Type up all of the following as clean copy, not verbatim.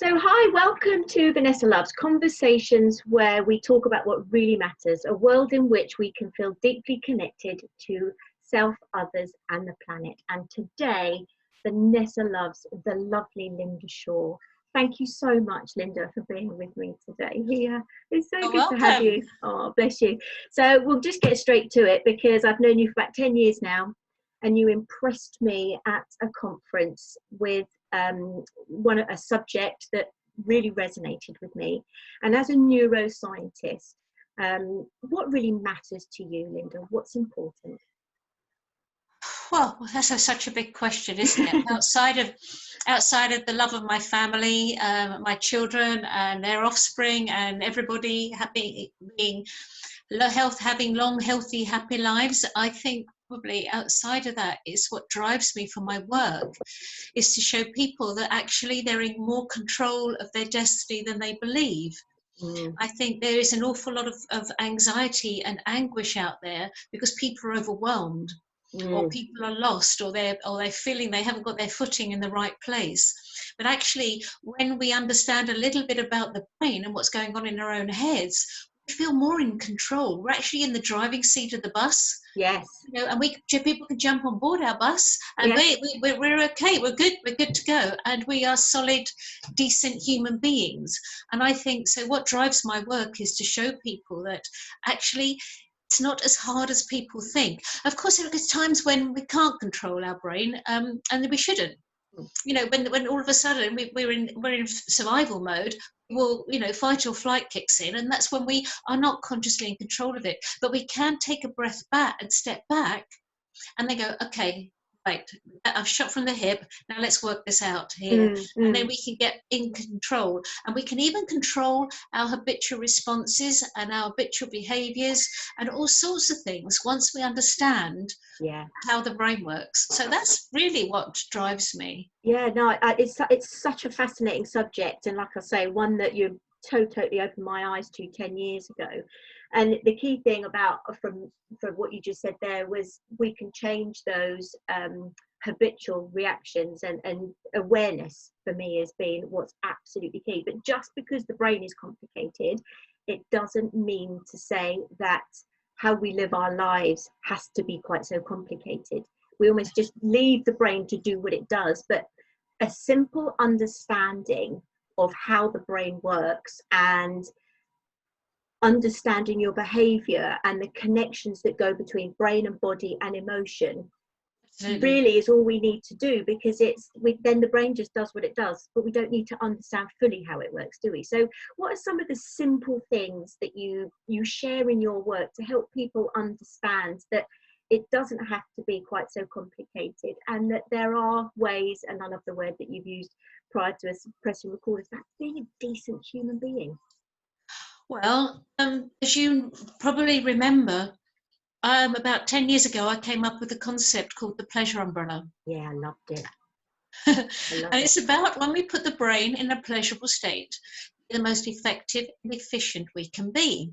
So, hi, welcome to Vanessa Loves Conversations, where we talk about what really matters, a world in which we can feel deeply connected to self, others, and the planet. And today, Vanessa loves the lovely Lynda Shaw. Thank you so much, Lynda, for being with me today here. It's so good to have you. Oh, bless you. So, we'll just get straight to it because I've known you for about 10 years now, and you impressed me at a conference with a subject that really resonated with me. And as a neuroscientist, what really matters to you, Lynda? What's important? Well, that's such a big question, isn't it? outside of the love of my family, my children and their offspring, and everybody having long, healthy, happy lives, I think probably outside of that is what drives me for my work, is to show people that actually they're in more control of their destiny than they believe. I think there is an awful lot of anxiety and anguish out there because people are overwhelmed. Or people are lost, or they're feeling they haven't got their footing in the right place. But actually, when we understand a little bit about the brain and what's going on in our own heads, we feel more in control. We're actually in the driving seat of the bus. Yes. And people can jump on board our bus, and yes, we're okay. We're good to go, and we are solid, decent human beings. And I think so. What drives my work is to show people that actually, it's not as hard as people think. Of course, there are times when we can't control our brain, and we shouldn't. When all of a sudden we're in survival mode, well, fight or flight kicks in, and that's when we are not consciously in control of it. But we can take a breath back and step back, and then go, okay, right, I've shot from the hip, now let's work this out here. And then we can get in control, and we can even control our habitual responses and our habitual behaviors and all sorts of things once we understand how the brain works. So that's really what drives me. It's such a fascinating subject, and like I say, one that you totally opened my eyes to 10 years ago. And the key thing from what you just said there was we can change those habitual reactions, and awareness for me has been what's absolutely key. But just because the brain is complicated, it doesn't mean to say that how we live our lives has to be quite so complicated. We almost just leave the brain to do what it does, but a simple understanding of how the brain works and understanding your behavior and the connections that go between brain and body and emotion really is all we need to do, because then the brain just does what it does, but we don't need to understand fully how it works, do we? So what are some of the simple things that you share in your work to help people understand that it doesn't have to be quite so complicated, and that there are ways, and I love the word that you've used prior to us pressing record, is that being a decent human being? Well, as you probably remember, about 10 years ago, I came up with a concept called the pleasure umbrella. Yeah, I loved it. It's about when we put the brain in a pleasurable state, the most effective and efficient we can be.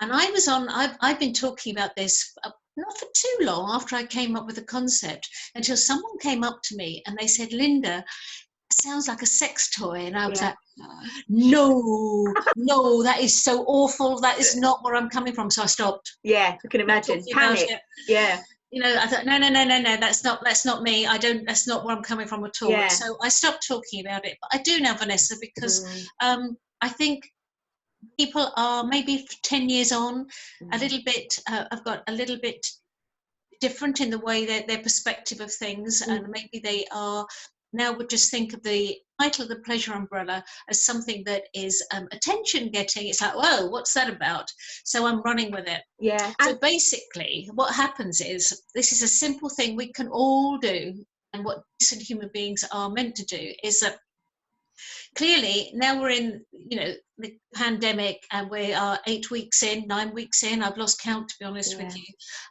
And I've been talking about this not for too long after I came up with the concept, until someone came up to me and they said, Lynda, sounds like a sex toy. And I was like, no, that is so awful. That is not where I'm coming from. So I stopped. Yeah, I can imagine. Panic. I thought, no, that's not me. That's not where I'm coming from at all. So I stopped talking about it. But I do now, Vanessa, because I think people are maybe 10 years on, a little bit, I've got a little bit different in the way that their perspective of things, and maybe they are now would just think of the title of the pleasure umbrella as something that is attention getting. It's like, whoa, what's that about? So I'm running with it. So basically what happens is, this is a simple thing we can all do, and what decent human beings are meant to do is that clearly now we're in the pandemic, and we are 8 weeks in, 9 weeks in, I've lost count, to be honest with you.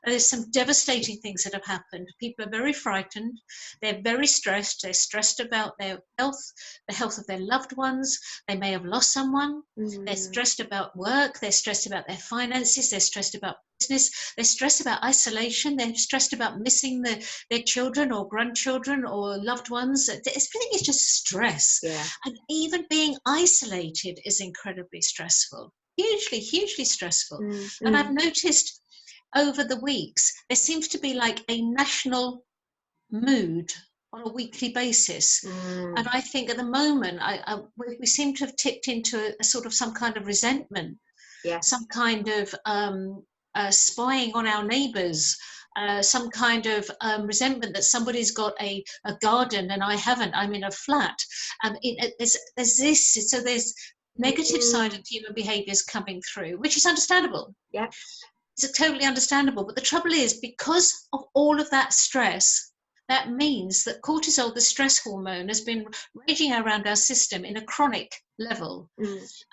There's some devastating things that have happened. People are very frightened. They're very stressed. They're stressed about their health, the health of their loved ones. They may have lost someone. They're stressed about work. They're stressed about their finances. They're stressed about business. They're stressed about isolation. They're stressed about missing their children or grandchildren or loved ones. Everything is just stress. And even being isolated is incredibly stressful, hugely stressful. And I've noticed over the weeks, there seems to be like a national mood on a weekly basis. And I think at the moment, we seem to have tipped into a sort of some kind of resentment, some kind of spying on our neighbours, some kind of resentment that somebody's got a garden and I haven't. I'm in a flat. There's this, so there's negative side of human behaviours coming through, which is understandable. It's totally understandable. But the trouble is, because of all of that stress, that means that cortisol, the stress hormone, has been raging around our system in a chronic level.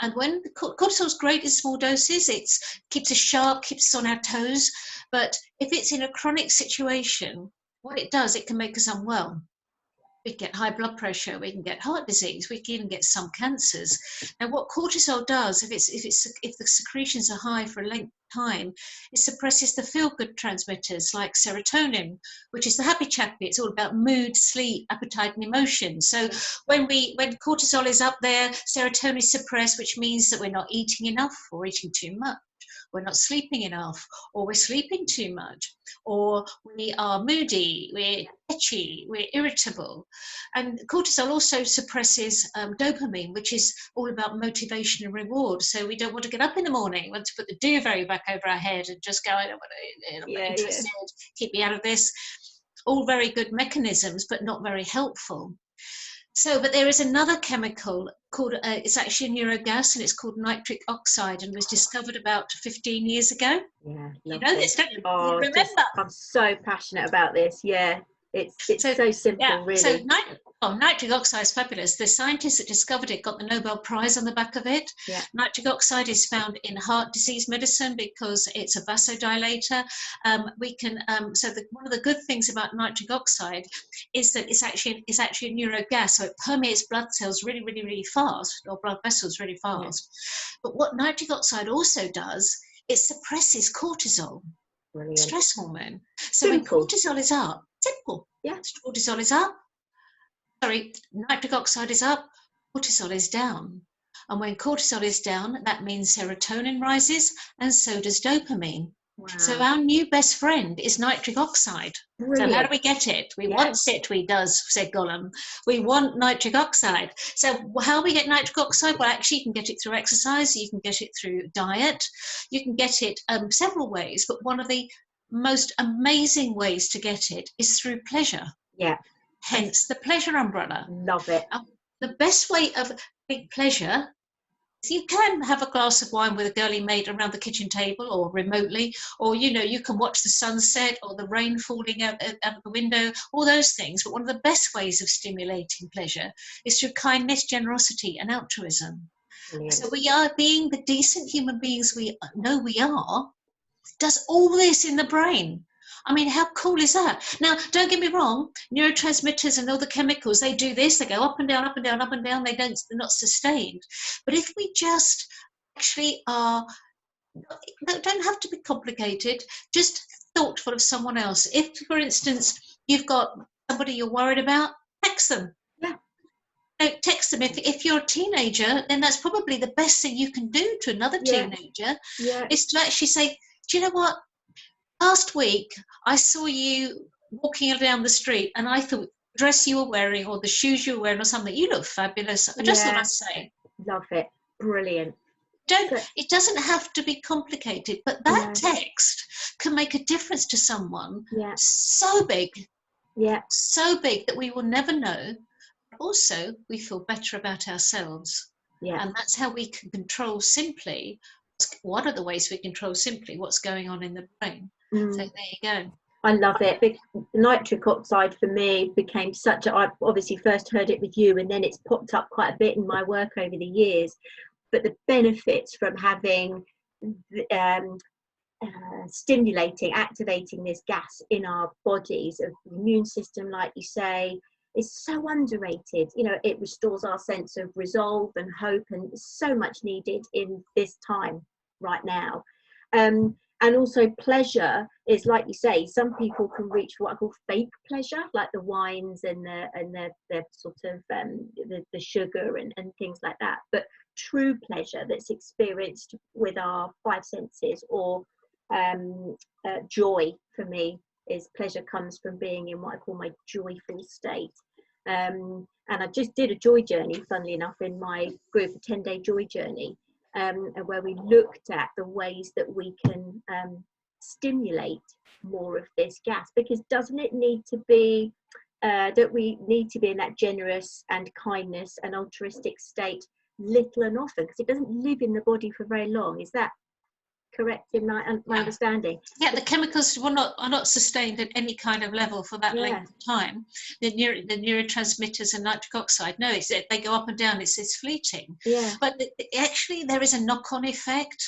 And when cortisol is great in small doses, it keeps us sharp, keeps us on our toes. But if it's in a chronic situation, what it does, it can make us unwell. We get high blood pressure, we can get heart disease, we can even get some cancers. Now, what cortisol does, if the secretions are high for a length of time, it suppresses the feel-good transmitters like serotonin, which is the happy chappy. It's all about mood, sleep, appetite, and emotion. So when cortisol is up there, serotonin is suppressed, which means that we're not eating enough or eating too much. We're not sleeping enough, or we're sleeping too much, or we are moody, we're itchy, we're irritable. And cortisol also suppresses dopamine, which is all about motivation and reward. So we don't want to get up in the morning, we want to put the duvet back over our head and just go, I'm not interested, keep me out of this. All very good mechanisms, but not very helpful. So, but there is another chemical called, it's actually a neurogas, and it's called nitric oxide, and was discovered about 15 years ago. You know this, don't you? Oh, You remember? I'm so passionate about this. It's so simple, really. So nitric oxide is fabulous. The scientists that discovered it got the Nobel Prize on the back of it. Nitric oxide is found in heart disease medicine because it's a vasodilator. One of the good things about nitric oxide is that it's actually a neurogas, so it permeates blood cells really fast, or blood vessels really fast. But what nitric oxide also does, it suppresses cortisol. Brilliant. Stress hormone. So simple. When cortisol is up, simple. Cortisol is up. Nitric oxide is up, cortisol is down. And when cortisol is down, that means serotonin rises, and so does dopamine. So our new best friend is nitric oxide. Brilliant. So how do we get it? We want it, we does, said Gollum. We want nitric oxide. So how we get nitric oxide? Well, actually, you can get it through exercise, you can get it through diet, you can get it several ways, but one of the most amazing ways to get it is through pleasure. Hence the pleasure umbrella. Love it. The best way of big pleasure, you can have a glass of wine with a girlie mate around the kitchen table or remotely, or you can watch the sunset or the rain falling out of the window, all those things. But one of the best ways of stimulating pleasure is through kindness, generosity, and altruism. Brilliant. So we are, being the decent human beings we know we are, does all this in the brain. I mean, how cool is that? Now, don't get me wrong, neurotransmitters and all the chemicals, they do this, they go up and down, up and down, up and down, they're not sustained. But if we just actually don't have to be complicated, just thoughtful of someone else. If, for instance, you've got somebody you're worried about, text them. Text them. If you're a teenager, then that's probably the best thing you can do to another teenager, is to actually say, do you know what? Last week, I saw you walking down the street, and I thought the dress you were wearing or the shoes you were wearing or something, you look fabulous. I just thought I'd say. Love it. Brilliant. It doesn't have to be complicated, but that text can make a difference to someone so big, so big that we will never know. Also, we feel better about ourselves. And that's how we can control simply. One of the ways we control simply what's going on in the brain. So there you go. I love it. The nitric oxide for me became I obviously first heard it with you, and then it's popped up quite a bit in my work over the years. but the benefits from having stimulating, activating this gas in our bodies, of the immune system, like you say, is so underrated. You know, it restores our sense of resolve and hope, and so much needed in this time right now. And also pleasure is, like you say, some people can reach what I call fake pleasure, like the wines and the sort of the sugar and things like that. But true pleasure that's experienced with our five senses, or joy for me is pleasure comes from being in what I call my joyful state. And I just did a joy journey, funnily enough, in my group, a 10-day joy journey, where we looked at the ways that we can stimulate more of this gas, because doesn't it need to be, don't we need to be in that generous and kindness and altruistic state little and often, because it doesn't live in the body for very long? Is that correct in my understanding? Yeah, the chemicals are not sustained at any kind of level for that length of time. The neurotransmitters and nitric oxide, no, they go up and down. It's fleeting. Yeah. But actually, there is a knock-on effect.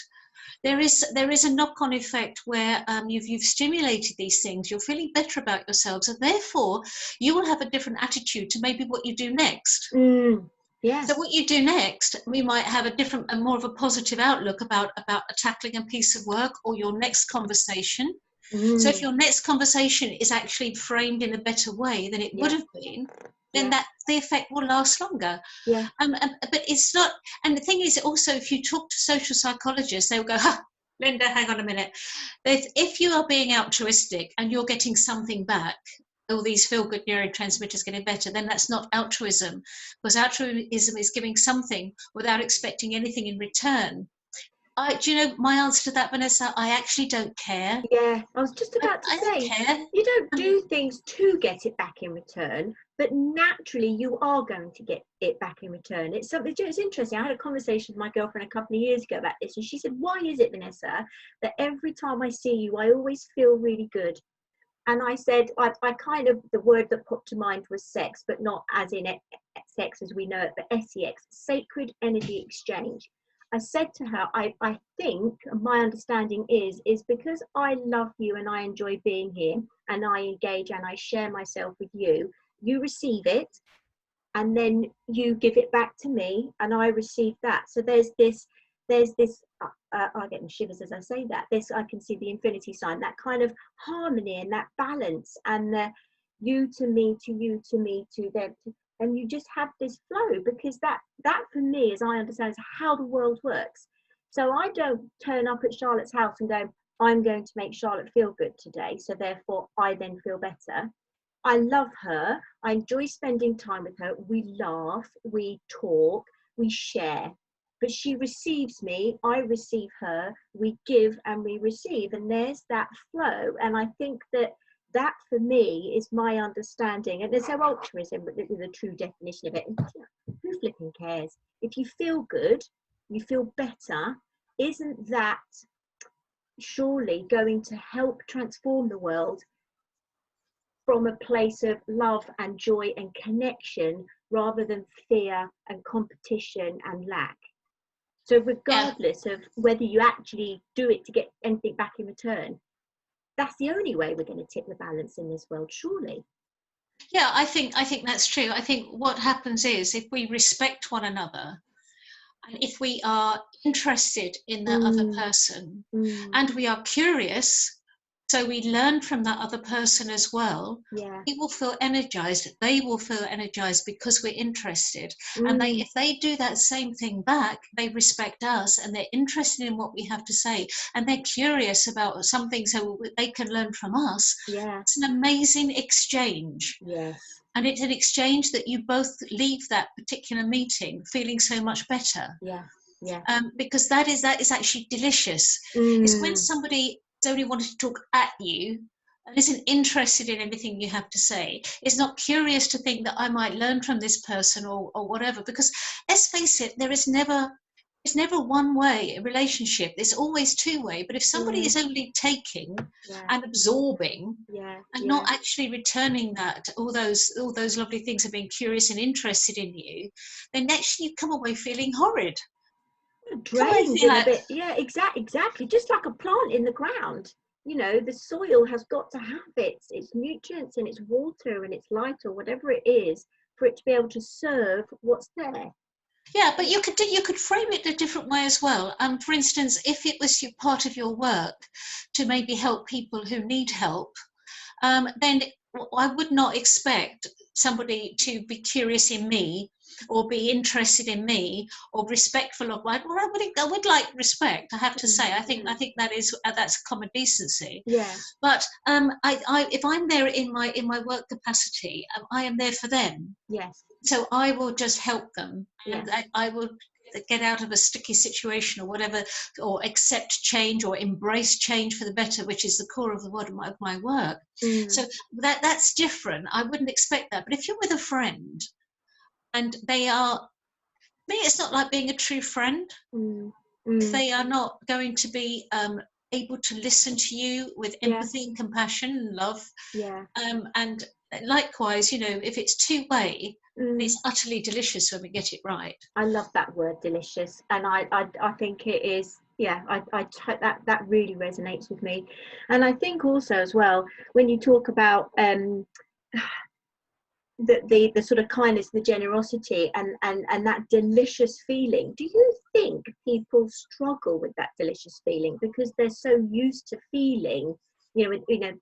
There is a knock-on effect where you've stimulated these things. You're feeling better about yourselves, and therefore you will have a different attitude to maybe what you do next. Yeah. So what you do next, we might have a different and more of a positive outlook about tackling a piece of work, or your next conversation. So if your next conversation is actually framed in a better way than it would have been, then that the effect will last longer. Yeah. But it's not. And the thing is, also, if you talk to social psychologists, they will go, "Ha, Lynda, hang on a minute. If you are being altruistic and you're getting something back, all these feel-good neurotransmitters getting better, then that's not altruism, because altruism is giving something without expecting anything in return." Do you know my answer to that, Vanessa? I actually don't care. Yeah, I was just about to say, don't care. You don't do things to get it back in return, but naturally you are going to get it back in return. It's something. It's interesting. I had a conversation with my girlfriend a couple of years ago about this, and she said, "Why is it, Vanessa, that every time I see you, I always feel really good?" And I said, I kind of, the word that popped to mind was sex, but not as in sex as we know it, but SEX, sacred energy exchange. I said to her, I think my understanding is because I love you and I enjoy being here and I engage and I share myself with you, you receive it and then you give it back to me and I receive that. So there's this, I get the shivers as I say that. I can see the infinity sign, that kind of harmony and that balance, and the you to me, to you to me, to them, and you just have this flow, because that for me, as I understand, is how the world works. So I don't turn up at Charlotte's house and go, I'm going to make Charlotte feel good today, so therefore I then feel better. I love her, I enjoy spending time with her, we laugh, we talk, we share. But she receives me, I receive her, we give and we receive, and there's that flow. And I think that for me is my understanding. And there's no altruism, but this is a true definition of it. Who flipping cares? If you feel good, you feel better, isn't that surely going to help transform the world from a place of love and joy and connection, rather than fear and competition and lack? So regardless of whether you actually do it to get anything back in return, that's the only way we're going to tip the balance in this world, surely. Yeah, I think that's true. I think what happens is, if we respect one another, and if we are interested in that other person, and we are curious, so we learn from that other person as well, we will feel energized. They will feel energized because we're interested. And if they do that same thing back, they respect us and they're interested in what we have to say, and they're curious about something so they can learn from us. It's an amazing exchange. And it's an exchange that you both leave that particular meeting feeling so much better. Because that is actually delicious. It's when somebody only wanted to talk at you and isn't interested in anything you have to say, is not curious to think that I might learn from this person or whatever. Because let's face it, it's never one way. A relationship, it's always two way. But if somebody is only taking and absorbing and not actually returning that, all those lovely things of being curious and interested in you, then actually you come away feeling horrid. drained in a bit. Yeah, exactly. Just like a plant in the ground. You know, the soil has got to have its nutrients and its water and its light or whatever it is for it to be able to serve what's there. Yeah, but you could frame it a different way as well. For instance, if it was part of your work to maybe help people who need help, then I would not expect somebody to be curious in me or be interested in me or respectful of my. Well, I would like respect. I have to say. I think that's common decency. Yeah. But if I'm there in my work capacity, I am there for them. Yes. So I will just help them, and Yes. I will get out of a sticky situation or whatever, or accept change or embrace change for the better, which is the core of my work. So that's different. I wouldn't expect that. But if you're with a friend and they are, me, it's not like being a true friend. If they are not going to be able to listen to you with empathy and compassion and love, and likewise, you know, if it's two-way, it's utterly delicious when we get it right. I love that word, delicious, and I think it is. Yeah, that really resonates with me, and I think also as well when you talk about the sort of kindness, the generosity, and that delicious feeling. Do you think people struggle with that delicious feeling because they're so used to feeling, you know,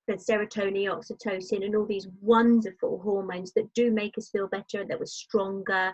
the serotonin, oxytocin, and all these wonderful hormones that do make us feel better, that we're stronger,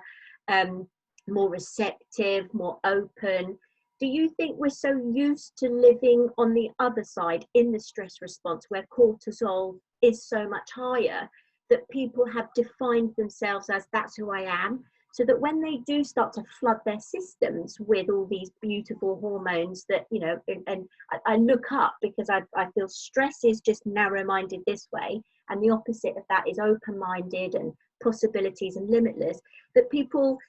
more receptive, more open? Do you think we're so used to living on the other side in the stress response where cortisol is so much higher that people have defined themselves as that's who I am, so that when they do start to flood their systems with all these beautiful hormones that, you know, and I look up because I feel stress is just narrow-minded this way, and the opposite of that is open-minded and possibilities and limitless, that people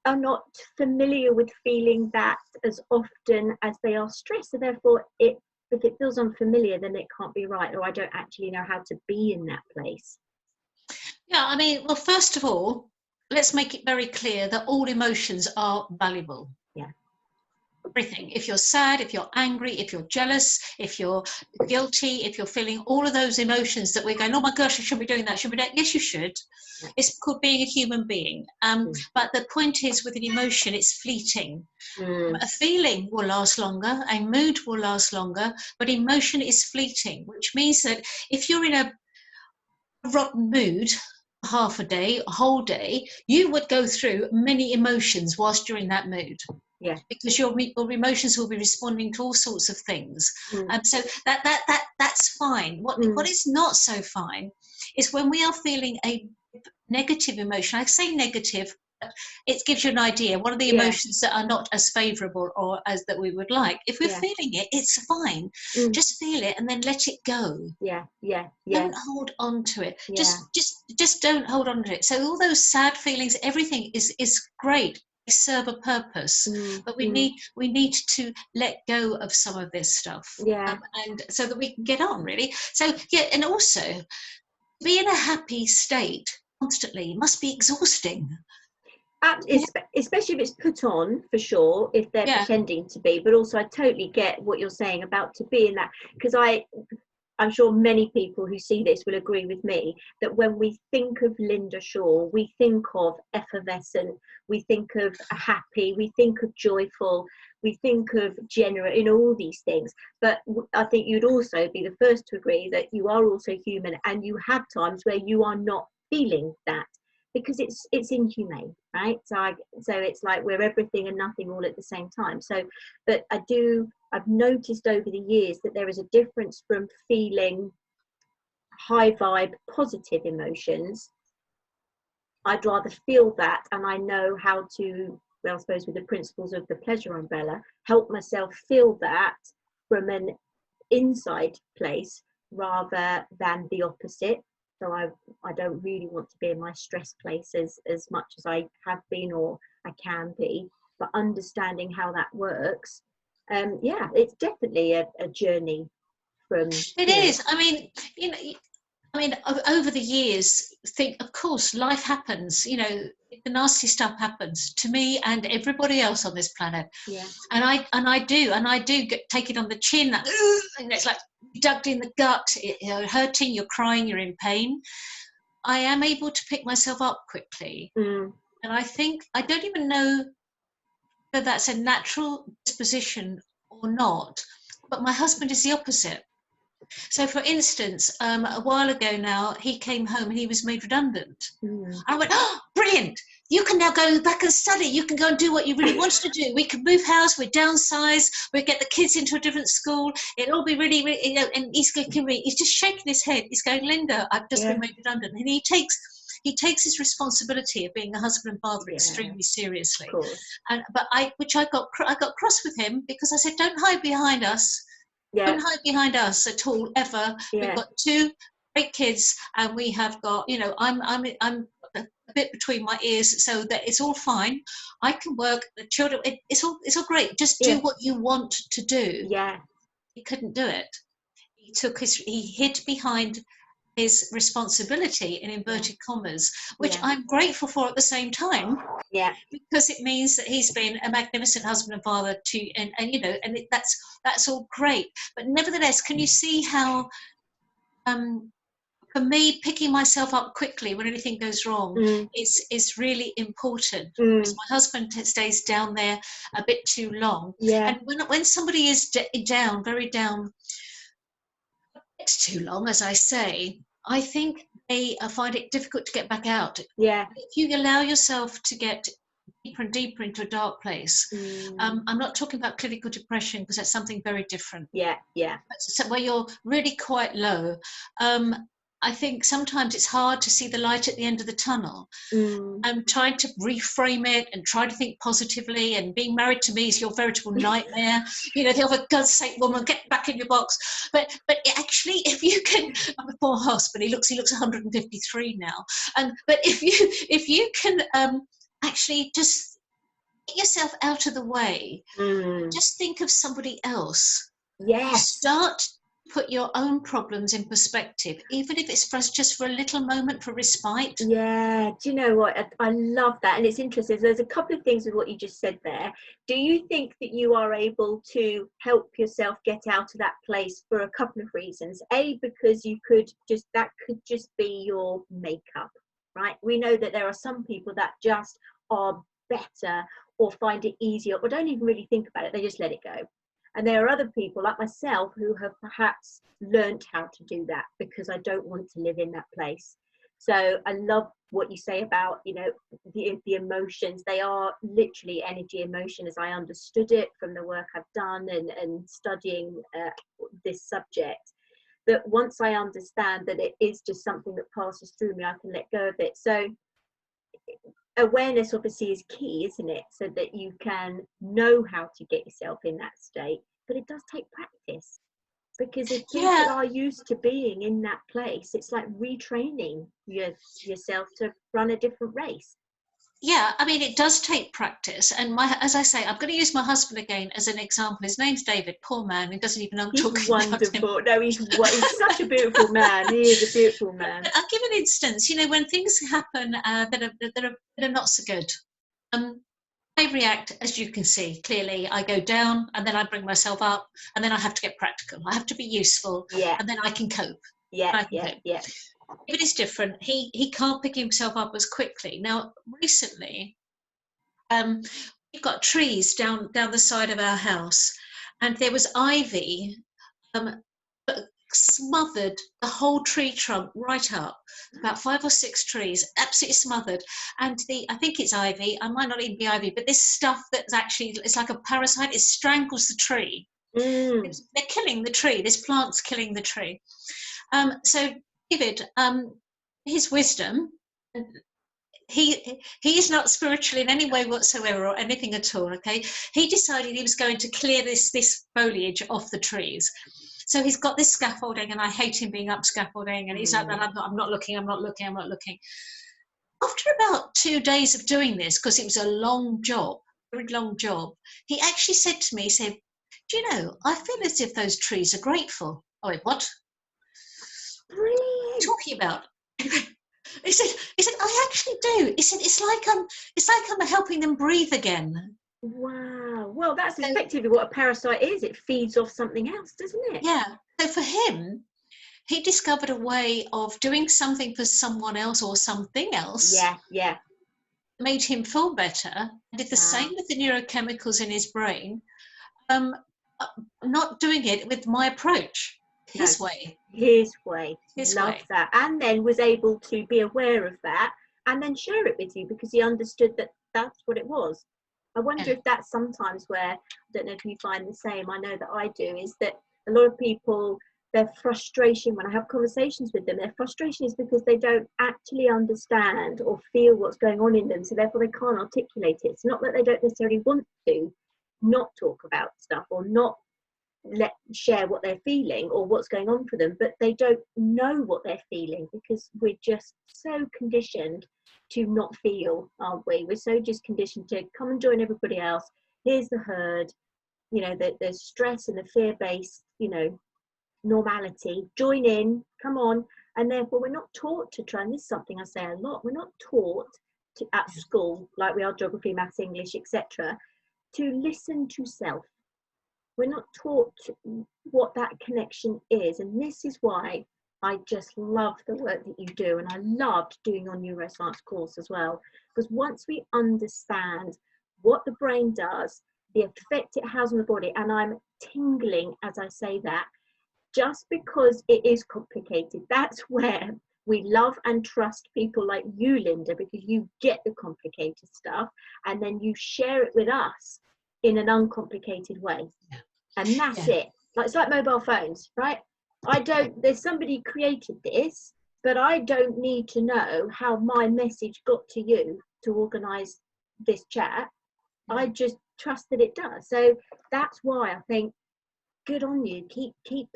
are not familiar with feeling that as often as they are stressed. So therefore, if it feels unfamiliar, then it can't be right, or I don't actually know how to be in that place. Yeah, I mean, well, first of all, let's make it very clear that all emotions are valuable. Yeah. Everything. If you're sad, if you're angry, if you're jealous, if you're guilty, if you're feeling all of those emotions that we're going, oh my gosh, I shouldn't be doing that, shouldn't be doing that. Yes, you should. Yeah. It's called being a human being. But the point is, with an emotion, it's fleeting. A feeling will last longer, a mood will last longer, but emotion is fleeting, which means that if you're in a rotten mood, half a day, a whole day, you would go through many emotions whilst you're in that mood. Yeah. Because your emotions will be responding to all sorts of things. So that's fine. What is not so fine is when we are feeling a negative emotion. I say negative, but it gives you an idea. What are the emotions that are not as favourable or as that we would like? If we're feeling it, it's fine. Just feel it and then let it go. Yeah. Don't hold on to it. Just don't hold on to it. So all those sad feelings, everything is great. They serve a purpose, but we need to let go of some of this stuff. And so that we can get on, really. So and also be in a happy state constantly must be exhausting. Especially if it's put on, for sure, if they're pretending to be. But also I totally get what you're saying about to be in that, because I'm sure many people who see this will agree with me that when we think of Lynda Shaw, we think of effervescent, we think of happy, we think of joyful, we think of generous, in all these things. But I think you'd also be the first to agree that you are also human, and you have times where you are not feeling that, because it's inhumane, right? So it's like we're everything and nothing all at the same time. So, but I've noticed over the years that there is a difference from feeling high vibe, positive emotions. I'd rather feel that, and I know how to, well, I suppose with the principles of the pleasure umbrella, help myself feel that from an inside place rather than the opposite. So I don't really want to be in my stress place as much as I have been or I can be, but understanding how that works. It's definitely a journey from. It is. I mean, I mean, over the years, of course, life happens. You know, the nasty stuff happens to me and everybody else on this planet. Yeah. And I do take it on the chin. That, and it's like dug in the gut, you're hurting, you're crying, you're in pain. I am able to pick myself up quickly. And I think, I don't even know whether that's a natural disposition or not, but my husband is the opposite. So, for instance, a while ago now, he came home and he was made redundant. I went, oh, brilliant. You can now go back and study. You can go and do what you really wanted to do. We can move house, we downsize, we get the kids into a different school. It'll all be really, really, you know, and he's just shaking his head. He's going, Lynda, I've just been made redundant. And he takes his responsibility of being a husband and father extremely seriously. But I got cross with him because I said, don't hide behind us. Don't hide behind us at all, ever. We've got 2 great kids, and we have got, you know, I'm a bit between my ears, so that it's all fine. I can work. The children, it's all great. Just do what you want to do. Yeah. He couldn't do it. He hid behind his responsibility in inverted commas, which I'm grateful for at the same time. Yeah. Because it means that he's been a magnificent husband and father to, and you know, and that's all great. But nevertheless, can you see how, for me, picking myself up quickly when anything goes wrong is really important. Because my husband stays down there a bit too long. And when somebody is down, very down, it's too long, as I say, I think they find it difficult to get back out. Yeah. If you allow yourself to get deeper and deeper into a dark place, I'm not talking about clinical depression because that's something very different. Yeah. So where you're really quite low, I think sometimes it's hard to see the light at the end of the tunnel. I'm trying to reframe it and try to think positively, and being married to me is your veritable nightmare. You know, the other, God's sake, woman, get back in your box. But actually, if you can, my poor husband, he looks 153 now. But if you can actually just get yourself out of the way, just think of somebody else. Yes. Start put your own problems in perspective, even if it's just for a little moment, for respite. Yeah, do you know what? I love that. And it's interesting. There's a couple of things with what you just said there. Do you think that you are able to help yourself get out of that place for a couple of reasons? A, because that could just be your makeup, right? We know that there are some people that just are better or find it easier or don't even really think about it. They just let it go. And there are other people like myself who have perhaps learned how to do that because I don't want to live in that place. So I love what you say about, you know, the emotions. They are literally energy, emotion, as I understood it from the work I've done and studying this subject. But once I understand that it is just something that passes through me, I can let go of it. So awareness obviously is key, isn't it? So that you can know how to get yourself in that state. But it does take practice, because if people are used to being in that place, it's like retraining yourself to run a different race. Yeah, I mean, it does take practice. And as I say, I'm going to use my husband again as an example. His name's David, poor man, he doesn't even know I'm talking wonderful. about him. No, he's such a beautiful man. He is a beautiful man. But I'll give an instance. You know, when things happen that are not so good, I react, as you can see, clearly. I go down and then I bring myself up and then I have to get practical. I have to be useful, and then I can cope. Yeah. David is different. He can't pick himself up as quickly. Now, recently, we've got trees down the side of our house, and there was ivy smothered the whole tree trunk right up, about 5 or 6 trees, absolutely smothered. And I think it's ivy, I might not even be ivy, but this stuff that's actually, it's like a parasite, it strangles the tree. They're killing the tree, this plant's killing the tree. So David, his wisdom, he is not spiritual in any way whatsoever or anything at all, okay? He decided he was going to clear this foliage off the trees. So he's got this scaffolding, and I hate him being up scaffolding, and he's like, I'm not looking. After about 2 days of doing this, because it was a long job, very long job, he actually said to me, he said, do you know, I feel as if those trees are grateful. I went, what? Brilliant. you talking about? He said, I actually do. He said, it's like I'm helping them breathe again. Wow. Well, that's effectively what a parasite is. It feeds off something else, doesn't it? Yeah. So for him, he discovered a way of doing something for someone else or something else. Yeah. Made him feel better. Did the same with the neurochemicals in his brain. Not doing it with my approach. His way. Love that. And then was able to be aware of that and then share it with you because he understood that that's what it was. I wonder if that's sometimes where, I don't know if you find the same, I know that I do, is that a lot of people, their frustration, when I have conversations with them, their frustration is because they don't actually understand or feel what's going on in them, so therefore they can't articulate it. It's not that they don't necessarily want to not talk about stuff or not share what they're feeling or what's going on for them, but they don't know what they're feeling because we're just so conditioned to not feel, aren't we? We're so just conditioned to come and join everybody else. Here's the herd, you know, the stress and the fear-based, you know, normality. Join in, come on. And therefore we're not taught to try, and this is something I say a lot, we're not taught to, at school, like we are geography, maths, English, etc., to listen to self. We're not taught what that connection is. And this is why I just love the work that you do. And I loved doing your neuroscience course as well. Because once we understand what the brain does, the effect it has on the body, and I'm tingling as I say that, just because it is complicated, that's where we love and trust people like you, Lynda, because you get the complicated stuff and then you share it with us in an uncomplicated way. And that's it. Like, it's like mobile phones, right? There's somebody created this, but I don't need to know how my message got to you to organize this chat. I just trust that it does. So that's why I think good on you. Keep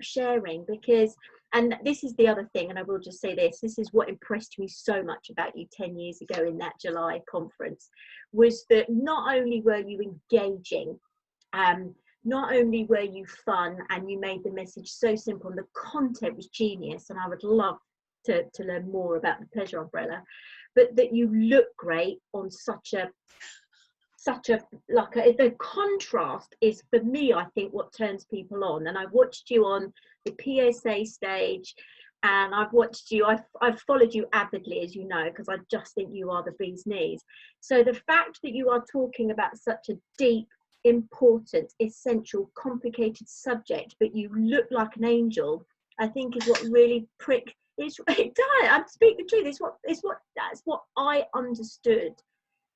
sharing, because, and this is the other thing, and I will just say this is what impressed me so much about you 10 years ago in that July conference, was that not only were you engaging, not only were you fun, and you made the message so simple, and the content was genius, and I would love to learn more about the pleasure umbrella, but that you look great on the contrast is, for me, I think what turns people on. And I've watched you on the PSA stage, and I've watched you, I've followed you avidly, as you know, because I just think you are the bee's knees. So the fact that you are talking about such a deep, important, essential, complicated subject, but you look like an angel, I think is what really it does. I'm speaking the truth. That's what I understood.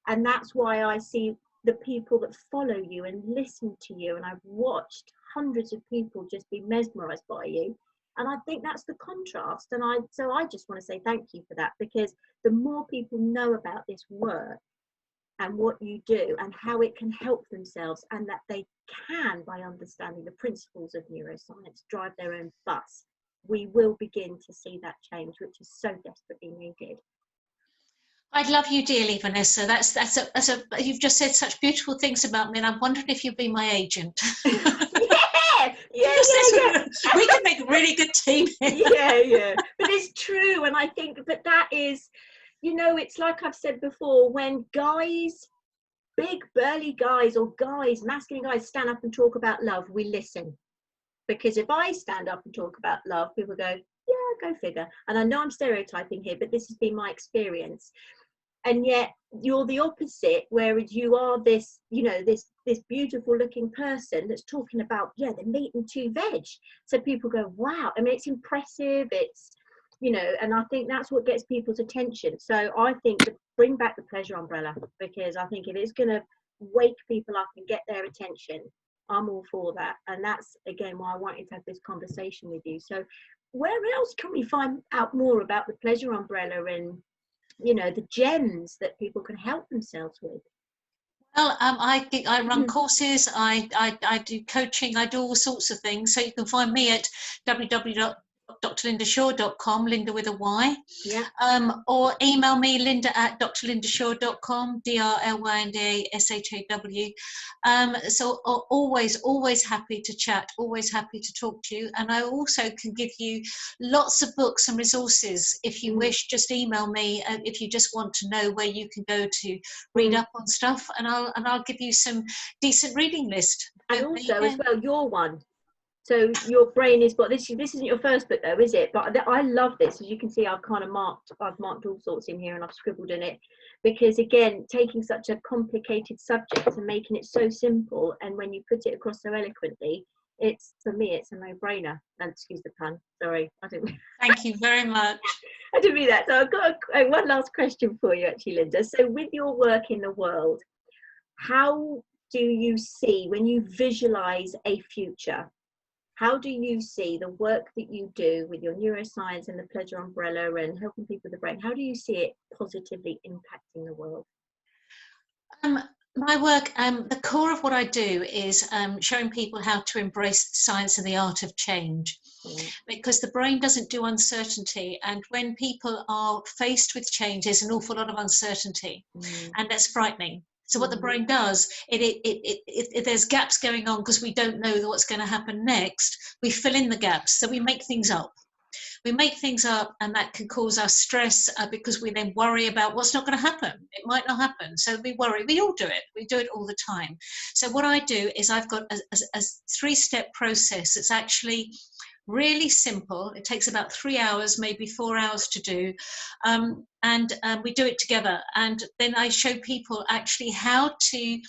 And that's why I see the people that follow you and listen to you, and I've watched hundreds of people just be mesmerized by you. And I think that's the contrast. And so I just want to say thank you for that, because the more people know about this work and what you do and how it can help themselves, and that they can, by understanding the principles of neuroscience, drive their own bus, we will begin to see that change, which is so desperately needed. I love you dearly, Vanessa. You've just said such beautiful things about me, and I'm wondering if you'd be my agent. Yeah. We can make a really good team. Yeah. But it's true, and I think that that is, you know, it's like I've said before, when guys, big burly guys, or guys, masculine guys, stand up and talk about love, we listen. Because if I stand up and talk about love, people go, yeah, go figure. And I know I'm stereotyping here, but this has been my experience. And yet you're the opposite, whereas you are this, you know, this beautiful looking person that's talking about, the meat and 2 veg. So people go, wow. I mean, it's impressive. It's, you know, and I think that's what gets people's attention. So I think bring back the pleasure umbrella, because I think if it's going to wake people up and get their attention, I'm all for that. And that's, again, why I wanted to have this conversation with you. So where else can we find out more about the pleasure umbrella and, you know, the gems that people can help themselves with? Well, I run courses, I do coaching, I do all sorts of things. So you can find me at drlindashaw.com, Lynda with a Y. Yeah. Or email me, linda@drlindashaw.com, DRLYNDASHAW. So always happy to chat, always happy to talk to you. And I also can give you lots of books and resources if you wish. Just email me if you just want to know where you can go to read up on stuff, and I'll give you some decent reading list. And also as well, your one. So your brain is what this isn't your first book though, is it? But I love this. As you can see, I've marked all sorts in here, and I've scribbled in it, because again, taking such a complicated subject and making it so simple, and when you put it across so eloquently, for me it's a no-brainer. And excuse the pun, sorry, I didn't. Thank you very much. I didn't mean that. So I've got one last question for you, actually, Lynda. So with your work in the world, how do you see, when you visualize a future, how do you see the work that you do with your neuroscience and the pleasure umbrella and helping people with the brain, how do you see it positively impacting the world? My work, the core of what I do is showing people how to embrace the science and the art of change, because the brain doesn't do uncertainty, and when people are faced with change, there's an awful lot of uncertainty, and that's frightening. So what the brain does, there's gaps going on because we don't know what's going to happen next. We fill in the gaps, so we make things up. We make things up, and that can cause us stress because we then worry about what's not going to happen. It might not happen, so we worry. We all do it. We do it all the time. So what I do is I've got a three-step process. It's actually really simple. It takes about 3 hours, maybe 4 hours to do. And we do it together. And then I show people actually how to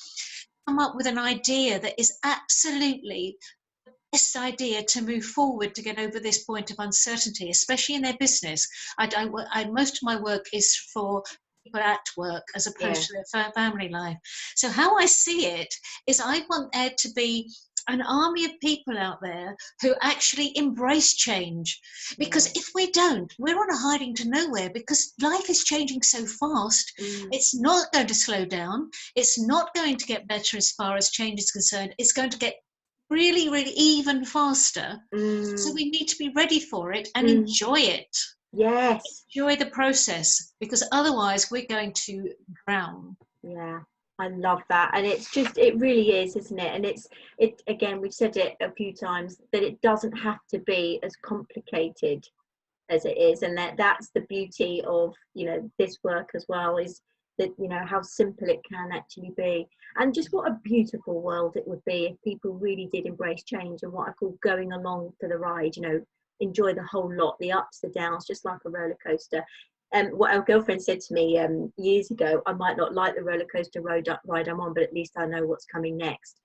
come up with an idea that is absolutely the best idea to move forward to get over this point of uncertainty, especially in their business. Most of my work is for people at work as opposed to their family life. So how I see it is I want there to be an army of people out there who actually embrace change, because if we don't, we're on a hiding to nowhere, because life is changing so fast. It's not going to slow down. It's not going to get better as far as change is concerned. It's going to get really, really even faster. So we need to be ready for it and enjoy it. Yes. Enjoy the process, because otherwise we're going to drown. Yeah. I love that. And it's just, it really is, isn't it? And it again, we've said it a few times, that it doesn't have to be as complicated as it is. And that's the beauty of, this work as well, is that, how simple it can actually be. And just what a beautiful world it would be if people really did embrace change, and what I call going along for the ride, enjoy the whole lot, the ups, the downs, just like a roller coaster. What our girlfriend said to me years ago, I might not like the roller coaster ride I'm on, but at least I know what's coming next.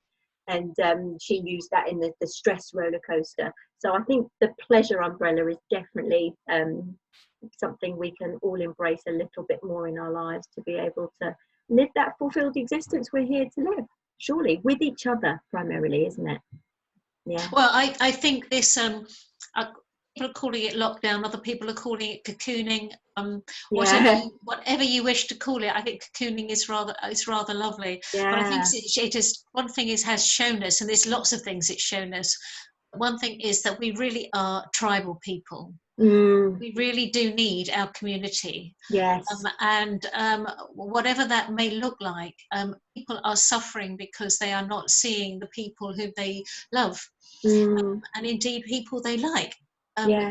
And she used that in the stress roller coaster. So I think the pleasure umbrella is definitely something we can all embrace a little bit more in our lives, to be able to live that fulfilled existence we're here to live, surely, with each other primarily, isn't it? Yeah. Well, I think this, people are calling it lockdown, other people are calling it cocooning, whatever you wish to call it. I think cocooning is rather lovely. Yeah. But I think it is, one thing it has shown us, and there's lots of things it's shown us. One thing is that we really are tribal people. We really do need our community. Yes. And whatever that may look like, people are suffering because they are not seeing the people who they love, and indeed people they like.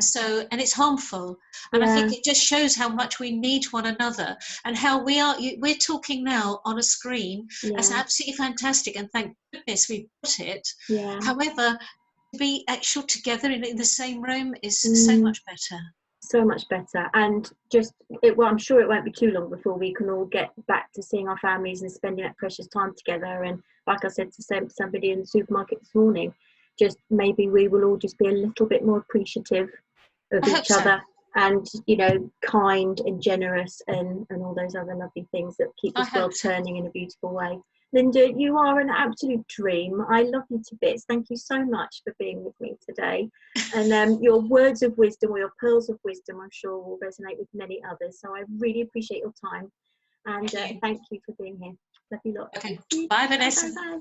So, and it's harmful, and I think it just shows how much we need one another, and how we're talking now on a screen. That's absolutely fantastic, and thank goodness we've got it. However, to be actual together in the same room is so much better. So much better. And I'm sure it won't be too long before we can all get back to seeing our families and spending that precious time together. And like I said to somebody in the supermarket this morning, just maybe we will all just be a little bit more appreciative of each other, and kind and generous, and all those other lovely things that keep this world turning in a beautiful way. Lynda, you are an absolute dream. I love you to bits. Thank you so much for being with me today. And your words of wisdom, or your pearls of wisdom, I'm sure will resonate with many others. So I really appreciate your time, and thank you for being here. Love you lot. Okay. Bye, Vanessa. Bye.